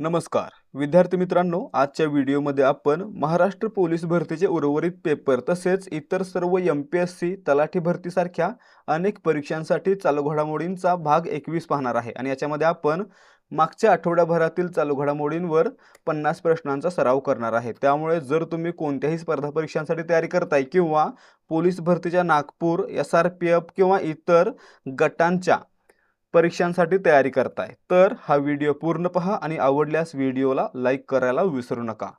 नमस्कार विद्यार्थी मित्रांनो, आजच्या व्हिडिओमध्ये आपण महाराष्ट्र पोलीस भरतीचे उर्वरित पेपर तसेच इतर सर्व एमपीएससी तलाठी भरतीसारख्या अनेक परीक्षांसाठी चालू घडामोडींचा भाग 21 पाहणार आहे आणि याच्यामध्ये आपण मागच्या आठवड्याभरातील चालू घडामोडींवर 50 प्रश्नांचा सराव करणार आहे। त्यामुळे जर तुम्ही कोणत्याही स्पर्धा परीक्षांसाठी तयारी करताय किंवा पोलीस भरतीच्या नागपूर, एसआरपीएफ किंवा इतर गटांच्या परीक्षांसाठी तयारी करताय तर हा व्हिडिओ पूर्ण पहा आणि आवडल्यास व्हिडिओला लाईक करायला विसरू नका।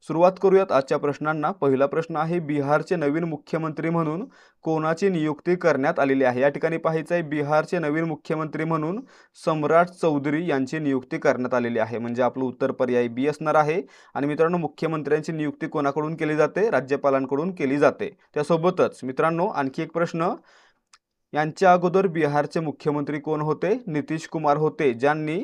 सुरुवात करूयात आजच्या प्रश्नांना। पहिला प्रश्न आहे, बिहारचे नवीन मुख्यमंत्री म्हणून कोणाची नियुक्ती करण्यात आलेली आहे। या ठिकाणी पाहायचं आहे, बिहारचे नवीन मुख्यमंत्री म्हणून सम्राट चौधरी यांची नियुक्ती करण्यात आलेली आहे। म्हणजे आपलं उत्तर पर्याय बी असणार आहे। आणि मित्रांनो, मुख्यमंत्र्यांची नियुक्ती कोणाकडून केली जाते? राज्यपालांकडून केली जाते। त्यासोबतच मित्रांनो, आणखी एक प्रश्न, यांच्या अगोदर बिहारचे मुख्यमंत्री कोण होते? नितीश कुमार होते, ज्यांनी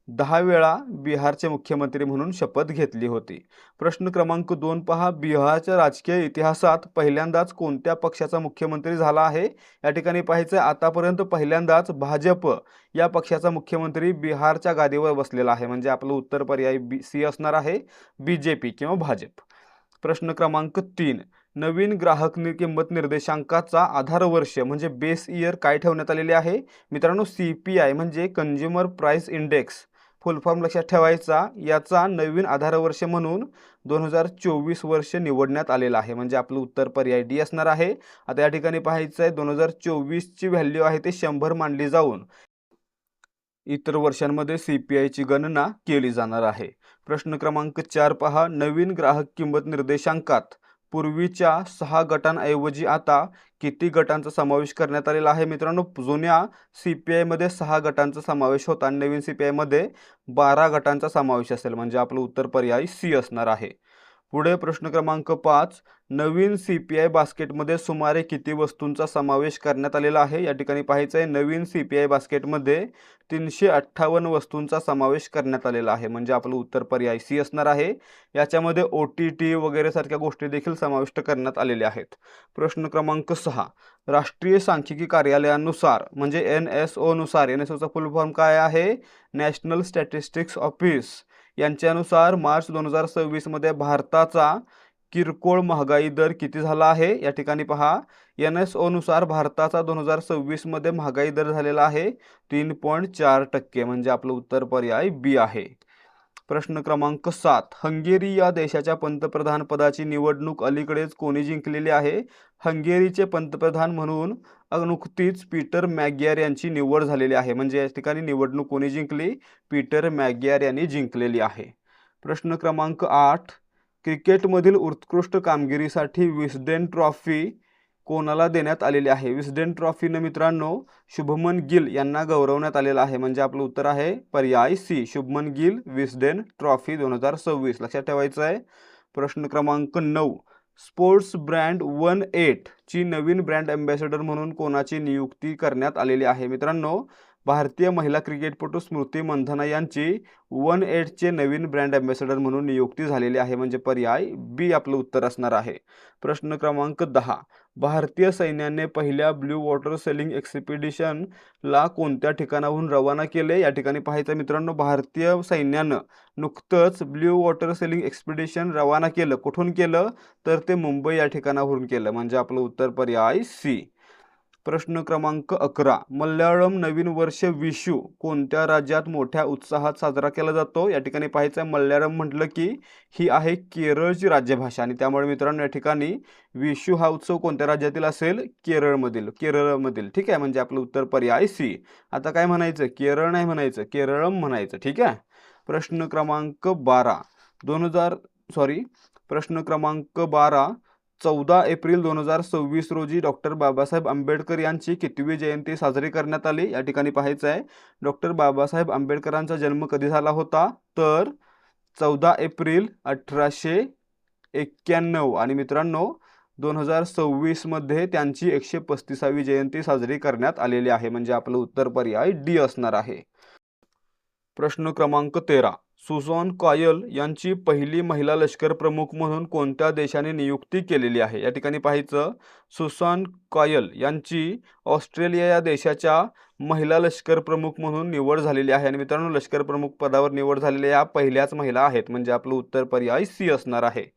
10 वेळा बिहारचे मुख्यमंत्री म्हणून शपथ घेतली होती। प्रश्न क्रमांक 2 पहा, बिहारच्या राजकीय इतिहासात पहिल्यांदाच कोणत्या पक्षाचा मुख्यमंत्री झाला आहे? या ठिकाणी पाहायचं, आतापर्यंत पहिल्यांदाच भाजप या पक्षाचा मुख्यमंत्री बिहारच्या गादीवर बसलेला आहे। म्हणजे आपलं उत्तर पर्याय सी असणार आहे, बीजेपी किंवा भाजप। प्रश्न क्रमांक 3, नवीन ग्राहक किंमत निर्देशांकाचा आधार वर्ष म्हणजे बेस इयर काय ठेवण्यात आलेले आहे? मित्रांनो, सीपीआय म्हणजे कंझ्युमर प्राइस इंडेक्स फुल फॉर्म लक्षात ठेवायचा। याचा नवीन आधार वर्ष म्हणून 2024 वर्ष निवडण्यात आलेला आहे। म्हणजे आपलं उत्तर पर्याय डी असणार आहे। आता या ठिकाणी पाहायचं आहे, 2024 ची व्हॅल्यू आहे ते 100 मानली जाऊन इतर वर्षांमध्ये सीपीआय ची गणना केली जाणार आहे। प्रश्न क्रमांक 4 पहा, नवीन ग्राहक किंमत निर्देशांकात पूर्वीच्या 6 गटांऐवजी आता किती गटांचा समावेश करण्यात आलेला आहे? मित्रांनो, जुन्या सीपीआय मध्ये 6 गटांचा समावेश होता आणि नवीन सीपीआय मध्ये 12 गटांचा समावेश असेल। म्हणजे आपलं उत्तर पर्याय सी असणार आहे। पुढे प्रश्न क्रमांक 5, नवीन सीपीआय बास्केटमध्ये सुमारे किती वस्तूंचा समावेश करण्यात आलेला आहे? या ठिकाणी पाहायचं आहे, नवीन सीपीआय बास्केटमध्ये 358 वस्तूंचा समावेश करण्यात आलेला आहे। म्हणजे आपलं उत्तर पर्याय सी असणार आहे। याच्यामध्ये ओटीटी वगैरे सारख्या गोष्टी देखील समाविष्ट करण्यात आलेल्या आहेत। प्रश्न क्रमांक 6, राष्ट्रीय सांख्यिकी कार्यालयानुसार म्हणजे एनएसओ नुसार, एनएसओ चा फुल फॉर्म काय आहे? नॅशनल स्टॅटिस्टिक्स ऑफिस यांच्यानुसार मार्च 2026 मध्ये भारताचा किरकोळ महागाई दर किती झाला आहे? या ठिकाणी पहा, एनएसओ नुसार भारताचा 2026 मध्ये महागाई दर झालेला आहे 3.4%। म्हणजे आपलं उत्तर पर्याय बी आहे। प्रश्न क्रमांक 7, हंगेरी या देशाच्या पंतप्रधान पदाची निवडणूक अलीकडेच कोणी जिंकलेली आहे? हंगेरीचे पंतप्रधान म्हणून नुकतीच पीटर मॅगियार यांची निवड झालेली आहे। म्हणजे या ठिकाणी निवडणूक कोणी जिंकली? पीटर मॅगियार यांनी जिंकलेली आहे। प्रश्न क्रमांक 8, क्रिकेटमधील उत्कृष्ट कामगिरीसाठी विस्डेन ट्रॉफी कोणाला देण्यात आलेली आहे? विस्डेन ट्रॉफीने मित्रांनो शुभमन गिल यांना गौरवण्यात आलेला आहे। म्हणजे आपलं उत्तर आहे पर्याय C, Shubman Gill Wisden trophy 2026 लक्षात ठेवायचं आहे। प्रश्न क्रमांक 9, स्पोर्ट्स ब्रँड 18 ची नवीन ब्रँड अँबॅसेडर म्हणून कोणाची नियुक्ती करण्यात आलेली आहे? मित्रांनो, भारतीय महिला क्रिकेटपटू स्मृती मंधाना यांची 18 चे नवीन ब्रँड अँबॅसेडर म्हणून नियुक्ती झालेली आहे। म्हणजे पर्याय बी आपलं उत्तर असणार आहे। प्रश्न क्रमांक 10, भारतीय सैन्याने पहिल्या ब्ल्यू वॉटर सेलिंग एक्सपिडिशन ला कोणत्या ठिकाणाहून रवाना केले? या ठिकाणी पाहायचं मित्रांनो, भारतीय सैन्यानं नुकतंच ब्ल्यू वॉटर सेलिंग एक्सपिडिशन रवाना केलं। कुठून केलं? तर ते मुंबई या ठिकाणावरून केलं। म्हणजे आपलं उत्तर पर्याय सी। प्रश्न क्रमांक 11, मल्याळम नवीन वर्ष विशू कोणत्या राज्यात मोठ्या उत्साहात साजरा केला जातो? या ठिकाणी पाहायचं आहे, मल्याळम म्हटलं की ही आहे केरळची राज्यभाषा आणि त्यामुळे मित्रांनो या ठिकाणी विशू हा उत्सव कोणत्या राज्यातील असेल? केरळमधील। ठीक आहे, म्हणजे आपलं उत्तर पर्याय सी। आता काय म्हणायचं? केरळ नाही म्हणायचं, केरळम म्हणायचं। ठीक आहे। प्रश्न क्रमांक 12, 14 एप्रिल 2026 रोजी डॉक्टर बाबासाहेब आंबेडकर यांची कितवी जयंती साजरी करण्यात आली? या ठिकाणी पाहायचं आहे, डॉक्टर बाबासाहेब आंबेडकरांचा जन्म कधी झाला होता? तर 14 एप्रिल 1891 आणि मित्रांनो 2026 मध्ये त्यांची 135वी जयंती साजरी करण्यात आलेली आहे। म्हणजे आपलं उत्तर पर्याय डी असणार आहे। प्रश्न क्रमांक 13, सुझॅन कॉयल यांची पहिली महिला लष्कर प्रमुख म्हणून कोणत्या देशाने नियुक्ती केलेली आहे? या ठिकाणी पाहायचं, सुझॅन कॉयल यांची ऑस्ट्रेलिया या देशाच्या महिला लष्कर प्रमुख म्हणून निवड झालेली आहे. आणि मित्रांनो, लष्कर प्रमुख पदावर निवड झालेल्या या पहिल्याच महिला आहेत, म्हणजे आपलं उत्तर पर्याय सी असणार आहे.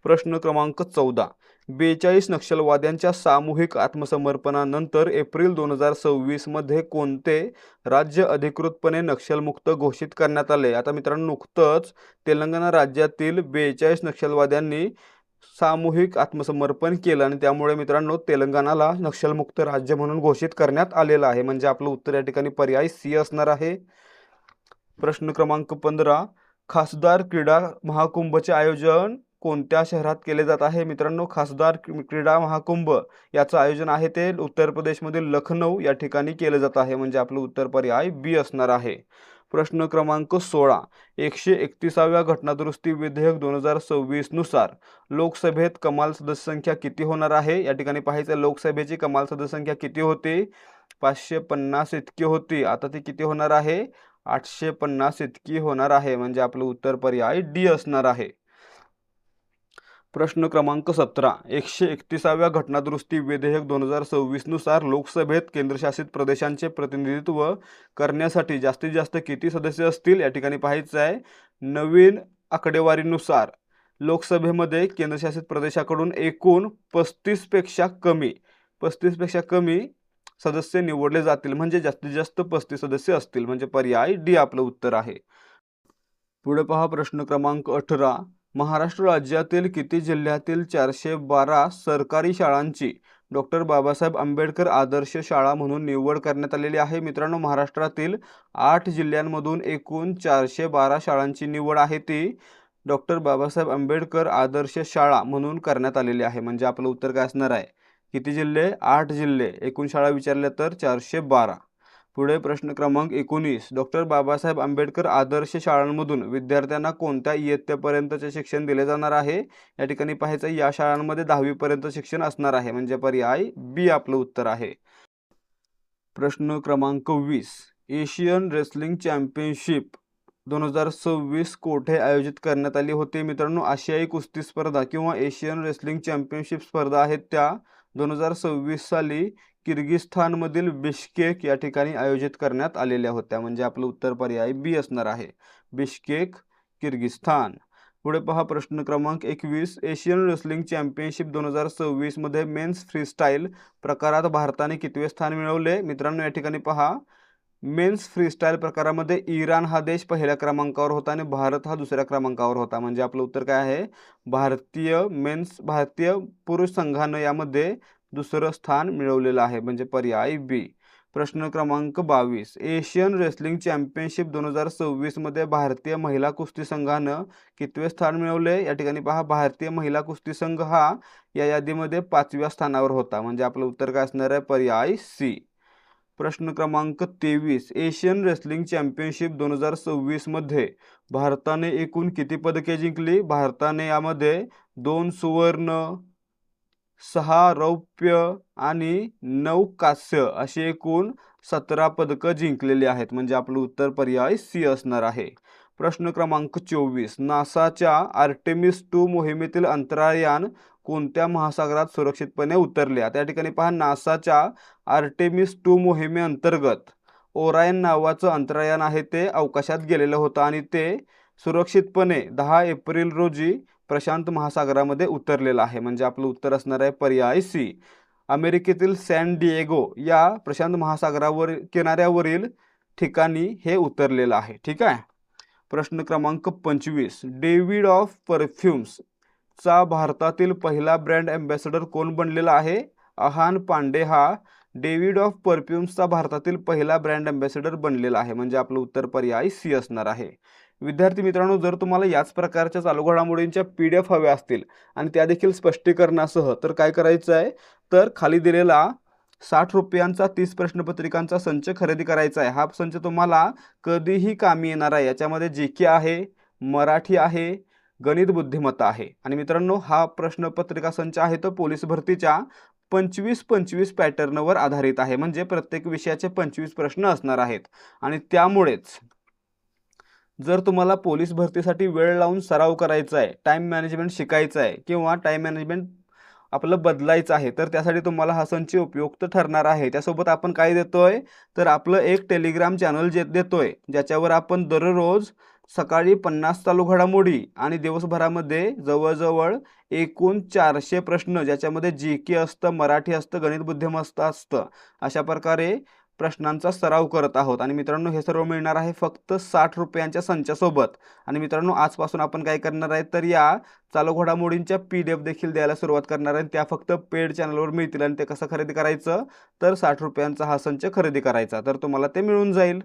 प्रश्न क्रमांक 14. 42 नक्षलवाद्यांच्या सामूहिक आत्मसमर्पणानंतर एप्रिल 2026 मध्ये कोणते राज्य अधिकृतपणे नक्षलमुक्त घोषित करण्यात आले? आता मित्रांनो, नुकतंच तेलंगणा राज्यातील 42 नक्षलवाद्यांनी सामूहिक आत्मसमर्पण केलं आणि त्यामुळे मित्रांनो तेलंगणाला नक्षलमुक्त राज्य म्हणून घोषित करण्यात आलेलं आहे, म्हणजे आपलं उत्तर या ठिकाणी पर्याय सी असणार आहे. प्रश्न क्रमांक 15. खासदार क्रीडा महाकुंभचे आयोजन कोणत्या शहरात केले जात आहे? मित्रांनो, खासदार क्रीडा महाकुंभ याचं आयोजन आहे ते उत्तर प्रदेशमधील लखनौ या ठिकाणी केले जात आहे, म्हणजे आपलं उत्तर पर्याय बी असणार आहे. प्रश्न क्रमांक 16. 131व्या घटनादुरुस्ती विधेयक 2026 नुसार लोकसभेत कमाल सदस्य संख्या किती होणार आहे? या ठिकाणी पाहायचं, लोकसभेची कमाल सदस्य संख्या किती होती? 550 इतकी होती. आता ती किती होणार आहे? 850 इतकी होणार आहे, म्हणजे आपलं उत्तर पर्याय डी असणार आहे. प्रश्न क्रमांक 17. 131व्या घटनादुरुस्ती विधेयक 2026 नुसार लोकसभेत केंद्रशासित प्रदेशांचे प्रतिनिधित्व करण्यासाठी जास्तीत जास्त किती सदस्य असतील? या ठिकाणी पाहायचं आहे, नवीन आकडेवारीनुसार लोकसभेमध्ये केंद्रशासित प्रदेशाकडून एकूण 35पेक्षा कमी सदस्य निवडले जातील, म्हणजे जास्तीत जास्त 35 सदस्य असतील, म्हणजे पर्याय डी आपलं उत्तर आहे. पुढे पहा प्रश्न क्रमांक 18. महाराष्ट्र राज्यातील किती जिल्ह्यातील 412 सरकारी शाळांची डॉक्टर बाबासाहेब आंबेडकर आदर्श शाळा म्हणून निवड करण्यात आलेली आहे? मित्रांनो, महाराष्ट्रातील 8 जिल्ह्यांमधून एकूण 412 शाळांची निवड आहे ती डॉक्टर बाबासाहेब आंबेडकर आदर्श शाळा म्हणून करण्यात आलेली आहे, म्हणजे आपलं उत्तर काय असणार आहे? किती जिल्हे? 8 जिल्हे. एकूण शाळा विचारल्या तर 412. पुढे प्रश्न क्रमांक 19. डॉक्टर बाबासाहेब आंबेडकर आदर्श शाळांमधून विद्यार्थ्यांना कोणत्या इयत्तेपर्यंतचे शिक्षण दिले जाणार आहे? या ठिकाणी पाहायचं, या शाळांमध्ये 10वी पर्यंत शिक्षण असणार आहे, म्हणजे पर्याय बी आपलं उत्तर आहे. प्रश्न क्रमांक 20. एशियन रेसलिंग चॅम्पियनशिप 2026 कोठे आयोजित करण्यात आली होती? मित्रांनो, आशियाई कुस्ती स्पर्धा किंवा एशियन रेसलिंग चॅम्पियनशिप स्पर्धा आहेत त्या 2026 साली किर्गिस्तानमधील बिश्केक या ठिकाणी आयोजित करण्यात आलेल्या होत्या, म्हणजे आपलं उत्तर पर्याय बी असणार आहे, बिश्केक, किर्गिस्तान. पुढे पहा प्रश्न क्रमांक 21. एशियन रेसलिंग चॅम्पियनशिप 2026 मध्ये मेन्स फ्रीस्टाईल प्रकारात भारताने कितवे स्थान मिळवले? मित्रांनो, या ठिकाणी पहा, मेन्स फ्रीस्टाईल प्रकारामध्ये इराण हा देश पहिल्या क्रमांकावर होता आणि भारत हा दुसऱ्या क्रमांकावर होता, म्हणजे आपलं उत्तर काय आहे? भारतीय पुरुष संघानं यामध्ये दुसरं स्थान मिळवलेलं आहे, म्हणजे पर्याय बी. प्रश्न क्रमांक 22. एशियन रेसलिंग चॅम्पियनशिप 2026 मध्ये भारतीय महिला कुस्ती संघानं कितवे स्थान मिळवले? या ठिकाणी पहा, भारतीय महिला कुस्ती संघ हा या यादीमध्ये 5व्या स्थानावर होता, म्हणजे आपलं उत्तर काय असणार आहे? पर्याय सी. प्रश्न क्रमांक 23. एशियन रेसलिंग चॅम्पियनशिप 2026 मध्ये भारताने एकूण किती पदके जिंकली? भारताने यामध्ये 2 सुवर्ण, 6 रौप्य आणि 9 कांस्य अशी एकूण 17 पदकं जिंकलेली आहेत, म्हणजे आपलं उत्तर पर्याय सी असणार आहे. प्रश्न क्रमांक 24. नासाच्या आर्टेमिस 2 मोहिमेतील अंतराळयान कोणत्या महासागरात सुरक्षितपणे उतरले? आता या ठिकाणी पहा, नासाच्या आर्टेमिस 2 मोहिमेअंतर्गत ओरायन नावाचं अंतराळयान आहे ते अवकाशात गेलेलं होतं आणि ते सुरक्षितपणे 10 एप्रिल रोजी प्रशांत महासागरामध्ये उतरलेलं आहे, म्हणजे आपलं उत्तर असणार आहे पर्याय सी. अमेरिकेतील सॅन डिएगो या प्रशांत महासागरावर किनाऱ्यावरील ठिकाणी हे उतरलेलं आहे. ठीक आहे. प्रश्न क्रमांक 25. डेव्हिड ऑफ परफ्युम्स चा भारतातील पहिला ब्रँड अँबॅसेडर कोण बनलेला आहे? अहान पांडे हा डेव्हिड ऑफ परफ्युम्सचा भारतातील पहिला ब्रँड अँबॅसेडर बनलेला आहे, म्हणजे आपलं उत्तर पर्याय सी असणार आहे. विद्यार्थी मित्रांनो, जर तुम्हाला याच प्रकारच्या चालू घडामोडींच्या PDF हव्या असतील आणि त्या देखील स्पष्टीकरणासह, तर काय करायचं आहे, तर खाली दिलेला 60 रुपयांचा 30 प्रश्नपत्रिकांचा संच खरेदी करायचा आहे. हा संच तुम्हाला कधीही कामी येणार आहे. याच्यामध्ये GK आहे, मराठी आहे, गणित बुद्धिमत्ता आहे. आणि मित्रांनो, हा प्रश्नपत्रिका संच आहे तो पोलीस भरतीच्या 25-25 पॅटर्नवर आधारित आहे, म्हणजे प्रत्येक विषयाचे 25 प्रश्न असणार आहेत. आणि त्यामुळेच जर तुम्हाला पोलीस भरतीसाठी वेळ लावून सराव करायचा आहे, टाईम मॅनेजमेंट शिकायचं आहे किंवा टाईम मॅनेजमेंट आपलं बदलायचं आहे, तर त्यासाठी तुम्हाला हा संच उपयुक्त ठरणार आहे. त्यासोबत आपण काय देतोय, तर आपलं एक टेलिग्राम चॅनल जे देतोय, ज्याच्यावर आपण दररोज सकाळी 50 चालू घडामोडी आणि दिवसभरामध्ये जवळजवळ एकूण 400 प्रश्न, ज्याच्यामध्ये जी.के. असतं, मराठी असतं, गणित बुद्धिमत्ता असतं, अशा प्रकारे प्रश्नांचा सराव करत आहोत. आणि मित्रांनो, हे सर्व मिळणार आहे फक्त 60 रुपयांच्या संचासोबत. आणि मित्रांनो, आजपासून आपण काय करणार आहे, तर या चालू घडामोडींच्या PDF देखील द्यायला सुरुवात करणार आहे. त्या फक्त पेड चॅनलवर मिळतील. आणि ते कसं खरेदी करायचं, तर 60 रुपयांचा हा संच खरेदी करायचा, तर तुम्हाला ते मिळून जाईल.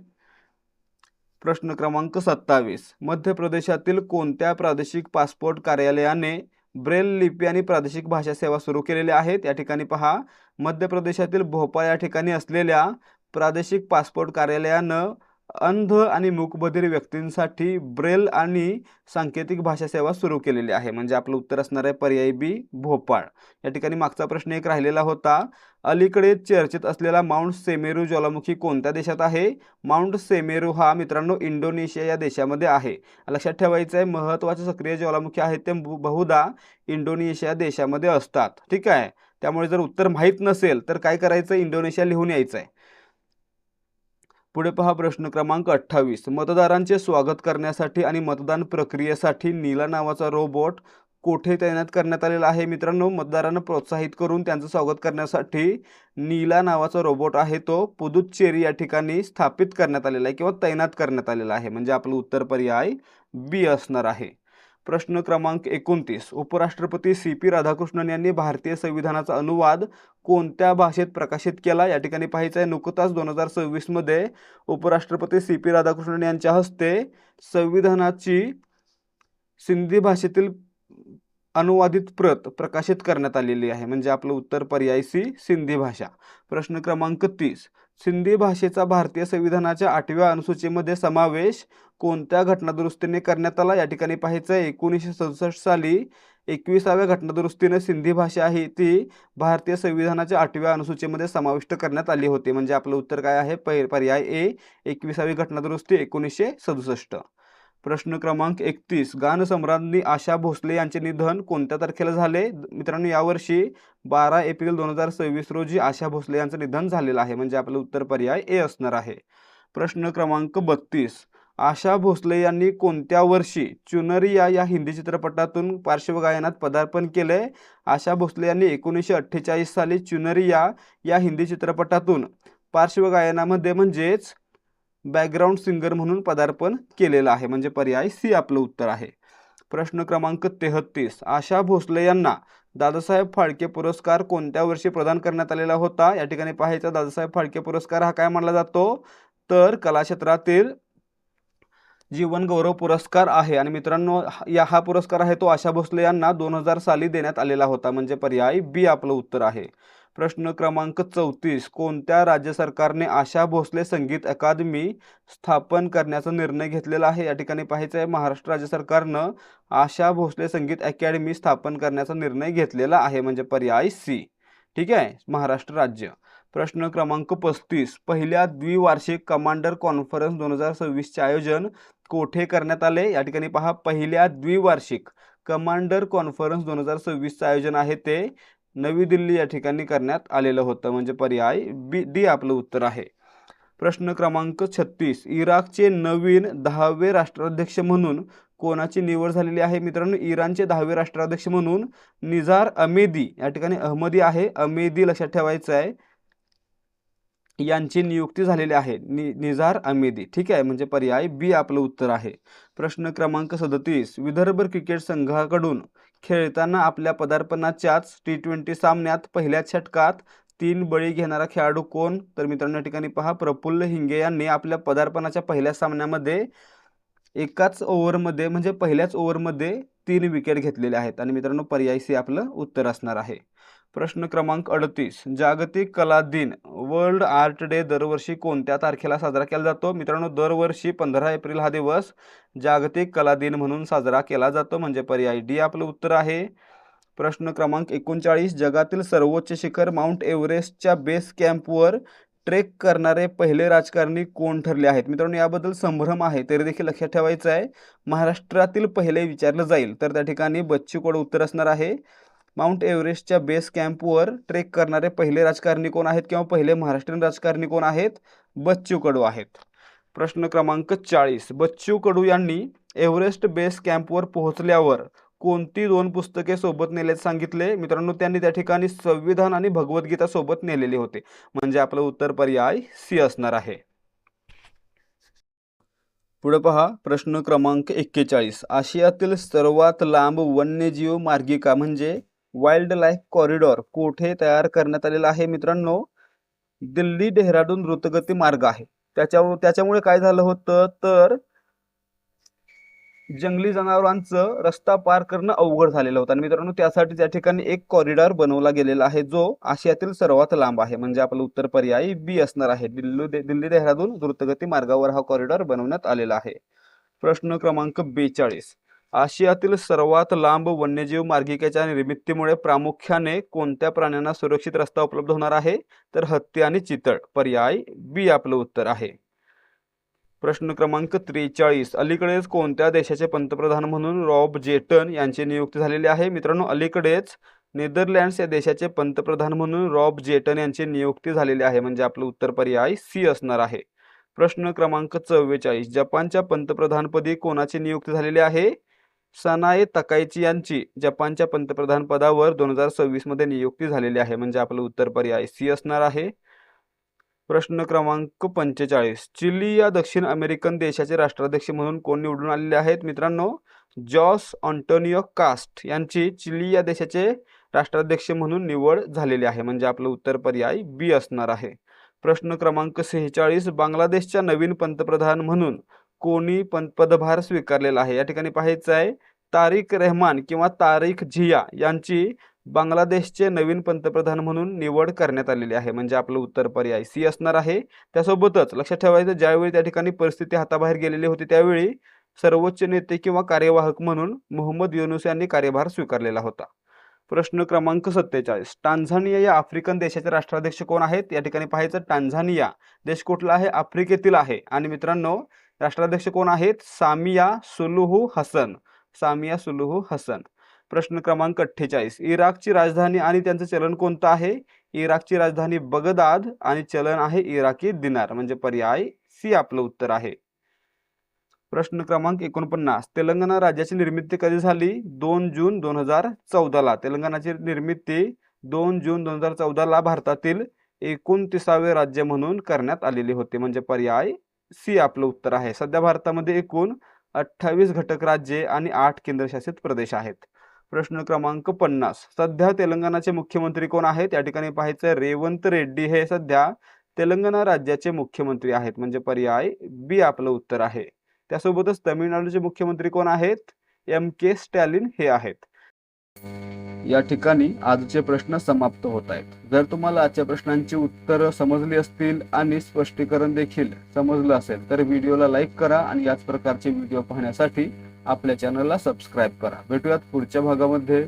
प्रश्न क्रमांक 27. मध्य प्रदेशातील कोणत्या प्रादेशिक पासपोर्ट कार्यालयाने ब्रेल लिपी आणि प्रादेशिक भाषा सेवा सुरू केलेल्या आहेत? या ठिकाणी पहा, मध्य प्रदेशातील भोपाळ या ठिकाणी असलेल्या प्रादेशिक पासपोर्ट कार्यालयानं अंध आणि मूकबधिर व्यक्तींसाठी ब्रेल आणि सांकेतिक भाषा सेवा सुरू केलेली आहे. म्हणजे आपलं उत्तर असणार आहे पर्याय बी, भोपाळ. या ठिकाणी मागचा प्रश्न एक राहिलेला होता, अलीकडे चर्चेत असलेला माउंट सेमेरू ज्वालामुखी कोणत्या देशात आहे? माउंट सेमेरू हा मित्रांनो इंडोनेशिया या देशामध्ये आहे. लक्षात ठेवायचं आहे, महत्त्वाचे सक्रिय ज्वालामुखी आहेत ते बहुधा इंडोनेशिया देशामध्ये असतात. ठीक आहे, त्यामुळे जर उत्तर माहीत नसेल तर काय करायचं, इंडोनेशिया लिहून यायचं आहे. पुढे पहा, प्रश्न क्रमांक 28. मतदारांचे स्वागत करण्यासाठी आणि मतदान प्रक्रियेसाठी नीला नावाचा रोबोट कोठे तैनात करण्यात आलेला आहे? मित्रांनो, मतदारांना प्रोत्साहित करून त्यांचं स्वागत करण्यासाठी नीला नावाचा रोबोट आहे तो पुदुच्चेरी या ठिकाणी स्थापित करण्यात आलेला आहे किंवा तैनात करण्यात आलेला आहे. म्हणजे आपलं उत्तर पर्याय बी असणार आहे. प्रश्न क्रमांक 29. उपराष्ट्रपती CP राधाकृष्णन यांनी भारतीय संविधानाचा अनुवाद कोणत्या भाषेत प्रकाशित केला? या ठिकाणी पाहायचं आहे, नुकताच 2026 मध्ये उपराष्ट्रपती CP राधाकृष्णन यांच्या हस्ते संविधानाची सिंधी भाषेतील अनुवादित प्रत प्रकाशित करण्यात आलेली आहे. म्हणजे आपलं उत्तर पर्याय सी, सिंधी भाषा. प्रश्न क्रमांक 30. सिंधी भाषेचा भारतीय संविधानाच्या 8व्या अनुसूचीमध्ये समावेश कोणत्या घटनादुरुस्तीने करण्यात आला? या ठिकाणी पाहायचं आहे, 1967 साली 21व्या घटनादुरुस्तीने सिंधी भाषा ही ती भारतीय संविधानाच्या 8व्या अनुसूचीमध्ये समाविष्ट करण्यात आली होती. म्हणजे आपलं उत्तर काय आहे, पर्याय ए, 21वी घटनादुरुस्ती 1967. प्रश्न क्रमांक 31. गानसम्राज्ञी आशा भोसले यांचे निधन कोणत्या तारखेला झाले? मित्रांनो, यावर्षी 12 एप्रिल 2026 रोजी आशा भोसले यांचं निधन झालेलं आहे. म्हणजे आपलं उत्तर पर्याय ए असणार आहे. प्रश्न क्रमांक 32. आशा भोसले यांनी कोणत्या वर्षी चुनरिया या हिंदी चित्रपटातून पार्श्वगायनात पदार्पण केले? आशा भोसले यांनी 1948 साली चुनरिया या हिंदी चित्रपटातून पार्श्वगायनामध्ये म्हणजेच बॅकग्राऊंड सिंगर म्हणून पदार्पण केलेलं आहे. म्हणजे पर्याय सी आपलं उत्तर आहे. प्रश्न क्रमांक 33. आशा भोसले यांना दादासाहेब फाळके पुरस्कार कोणत्या वर्षी प्रदान करण्यात आलेला होता? या ठिकाणी पाहायचा, दादासाहेब फाळके पुरस्कार हा काय मानला जातो, तर कला क्षेत्रातील जीवन गौरव पुरस्कार आहे. आणि मित्रांनो, हा पुरस्कार आहे तो आशा भोसले यांना 2000 साली देण्यात आलेला होता. म्हणजे पर्याय बी आपलं उत्तर आहे. प्रश्न क्रमांक 34. कोणत्या राज्य सरकारने आशा भोसले संगीत अकादमी स्थापन करण्याचा निर्णय घेतलेला आहे? या ठिकाणी पाहायचं आहे, महाराष्ट्र राज्य सरकारनं आशा भोसले संगीत अकॅडमी स्थापन करण्याचा निर्णय घेतलेला आहे. म्हणजे पर्याय सी. ठीक आहे, महाराष्ट्र राज्य. प्रश्न क्रमांक 35. पहिल्या द्विवार्षिक कमांडर कॉन्फरन्स 2026 चे आयोजन कोठे करण्यात आले? या ठिकाणी पहा, पहिल्या द्विवार्षिक कमांडर कॉन्फरन्स 2026 चे आयोजन आहे ते नवी दिल्ली या ठिकाणी करण्यात आलेलं होतं. म्हणजे पर्याय डी आपलं उत्तर आहे. प्रश्न क्रमांक 36. इराकचे नवीन 10वे राष्ट्राध्यक्ष म्हणून कोणाची निवड झालेली आहे? मित्रांनो, इराणचे 10वे राष्ट्राध्यक्ष म्हणून निझार अमेदी, या ठिकाणी अहमदी आहे, अमेदी लक्षात ठेवायचं आहे, यांची नियुक्ती झालेली आहे. निझार अमेदी. ठीक आहे, म्हणजे पर्याय बी आपलं उत्तर आहे. प्रश्न क्रमांक 37. विदर्भ क्रिकेट संघाकडून खेळताना आपल्या पदार्पणाच्याच T20 सामन्यात पहिल्याच षटकात 3 बळी घेणारा खेळाडू कोण? तर मित्रांनो, या ठिकाणी पहा, प्रफुल्ल हिंगे यांनी आपल्या पदार्पणाच्या पहिल्या सामन्यामध्ये एकाच ओव्हरमध्ये म्हणजे पहिल्याच ओव्हरमध्ये 3 विकेट घेतलेले आहेत. आणि मित्रांनो, पर्याय सी आपलं उत्तर असणार आहे. प्रश्न क्रमांक 38. जागतिक कला दिन वर्ल्ड आर्ट डे दरवर्षी कोणत्या तारखेला साजरा केला जातो? मित्रांनो, दरवर्षी 15 एप्रिल हा दिवस जागतिक कला दिन म्हणून साजरा केला जातो. म्हणजे पर्याय डी आपलं उत्तर आहे. प्रश्न क्रमांक 39. जगातील सर्वोच्च शिखर माउंट एव्हरेस्टच्या बेस कॅम्पवर ट्रेक करणारे पहिले राजकारणी कोण ठरले आहेत? मित्रांनो, याबद्दल संभ्रम आहे तरी देखील लक्षात ठेवायचं आहे. महाराष्ट्रातील पहिले विचारलं जाईल तर त्या ठिकाणी बच्चू कडू उत्तर असणार आहे. माउंट एव्हरेस्टच्या बेस कॅम्पवर ट्रेक करणारे पहिले राजकारणी कोण आहेत किंवा पहिले महाराष्ट्रीयन राजकारणी कोण आहेत? बच्चू कडू आहेत. प्रश्न क्रमांक 40. बच्चू कडू यांनी एव्हरेस्ट बेस कॅम्पवर पोहोचल्यावर कोणती 2 पुस्तके सोबत नेल्याचे सांगितले? मित्रांनो, त्यांनी त्या ठिकाणी संविधान आणि भगवद्गीता सोबत नेलेले होते. म्हणजे आपलं उत्तर पर्याय सी असणार आहे. पुढे पहा प्रश्न क्रमांक 41. आशियातील सर्वात लांब वन्यजीव मार्गिका म्हणजे वाईल्ड लाईफ कॉरिडॉर कोठे तयार करण्यात आलेला आहे? मित्रांनो, दिल्ली डेहराडून द्रुतगती मार्ग आहे. त्याच्यामुळे काय झालं होतं तर जंगली जनावरांचं रस्ता पार करणं अवघड झालेलं होतं आणि मित्रांनो त्यासाठी त्या ठिकाणी एक कॉरिडॉर बनवला गेलेला आहे जो आशियातील सर्वात लांब आहे. म्हणजे आपलं उत्तर पर्याय बी असणार आहे. दिल्ली देहरादून द्रुतगती मार्गावर हा कॉरिडॉर बनवण्यात आलेला आहे. प्रश्न क्रमांक 42. आशियातील सर्वात लांब वन्यजीव मार्गिकेच्या निर्मितीमुळे प्रामुख्याने कोणत्या प्राण्यांना सुरक्षित रस्ता उपलब्ध होणार आहे? तर हत्ती आणि चितळ. पर्याय बी आपलं उत्तर आहे. प्रश्न क्रमांक 43. अलीकडेच कोणत्या देशाचे पंतप्रधान म्हणून रॉब जेटन यांची नियुक्ती झालेली आहे? मित्रांनो, अलीकडेच नेदरलँड्स या देशाचे पंतप्रधान म्हणून रॉब जेटन यांची नियुक्ती झालेली आहे. म्हणजे आपलं उत्तर पर्याय सी असणार आहे. प्रश्न क्रमांक 44. जपानच्या पंतप्रधानपदी कोणाची नियुक्ती झालेली आहे? सनाए तकाइची यांची जपानच्या पंतप्रधान पदावर 2026 मध्ये नियुक्ती झालेली आहे. म्हणजे आपलं उत्तर पर्याय सी असणार आहे. प्रश्न क्रमांक 45. चिली या दक्षिण अमेरिकन देशाचे राष्ट्राध्यक्ष म्हणून कोण निवडून आलेले आहेत? मित्रांनो, जॉस अँटोनियो कास्ट यांची चिली या देशाचे राष्ट्राध्यक्ष म्हणून निवड झालेली आहे. म्हणजे आपलं उत्तर पर्याय बी असणार आहे. प्रश्न क्रमांक 46. बांगलादेशच्या नवीन पंतप्रधान म्हणून कोणी पदभार स्वीकारलेला आहे? या ठिकाणी पाहायचं आहे तारिक रहमान किंवा तारिक झिया यांची बांगलादेशचे नवीन पंतप्रधान म्हणून निवड करण्यात आलेली आहे. म्हणजे आपलं उत्तर पर्याय सी असणार आहे. त्यासोबतच लक्षात ठेवायचं ज्यावेळी त्या ठिकाणी परिस्थिती हाताबाहेर गेलेली होती त्यावेळी सर्वोच्च नेते किंवा कार्यवाहक म्हणून मोहम्मद युनूस यांनी कार्यभार स्वीकारलेला होता. प्रश्न क्रमांक 47. टांझानिया या आफ्रिकन देशाचे राष्ट्राध्यक्ष कोण आहेत? या ठिकाणी पाहायचं टांझानिया देश कुठला आहे? आफ्रिकेतील आहे. आणि मित्रांनो राष्ट्राध्यक्ष कोण आहेत? Samia Suluhu Hassan. Samia Suluhu Hassan. प्रश्न क्रमांक 48. इराकची राजधानी आणि त्यांचं चलन कोणतं आहे? इराकची राजधानी बगदाद आणि चलन आहे इराकी दिनार. म्हणजे पर्याय सी आपलं उत्तर आहे. प्रश्न क्रमांक 49. तेलंगणा राज्याची निर्मिती कधी झाली? 2 जून 2014 ला. तेलंगणाची निर्मिती 2 जून 2014 ला भारतातील 29वे राज्य म्हणून करण्यात आलेली होती. म्हणजे पर्याय सी आपलं उत्तर आहे. सध्या भारतामध्ये एकूण 28 घटक राज्ये आणि 8 केंद्रशासित प्रदेश आहेत. प्रश्न क्रमांक 50. सध्या तेलंगणाचे मुख्यमंत्री कोण आहेत? या ठिकाणी पाहायचं रेवंत रेड्डी हे सध्या तेलंगणा राज्याचे मुख्यमंत्री आहेत. म्हणजे पर्याय बी आपलं उत्तर आहे. त्यासोबतच तामिळनाडूचे मुख्यमंत्री कोण आहेत? MK स्टॅलिन हे आहेत. या ठिकाणी आजचे प्रश्न समाप्त होत आहेत. जर तुम्हाला आजच्या प्रश्नांची उत्तरं समजली असतील आणि स्पष्टीकरण देखील समजलं असेल तर व्हिडिओला लाईक करा आणि याच प्रकारचे व्हिडिओ पाहण्यासाठी आपल्या चॅनलला सबस्क्राईब करा. भेटूयात पुढच्या भागामध्ये.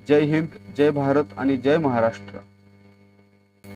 जय हिंद, जय भारत आणि जय महाराष्ट्र.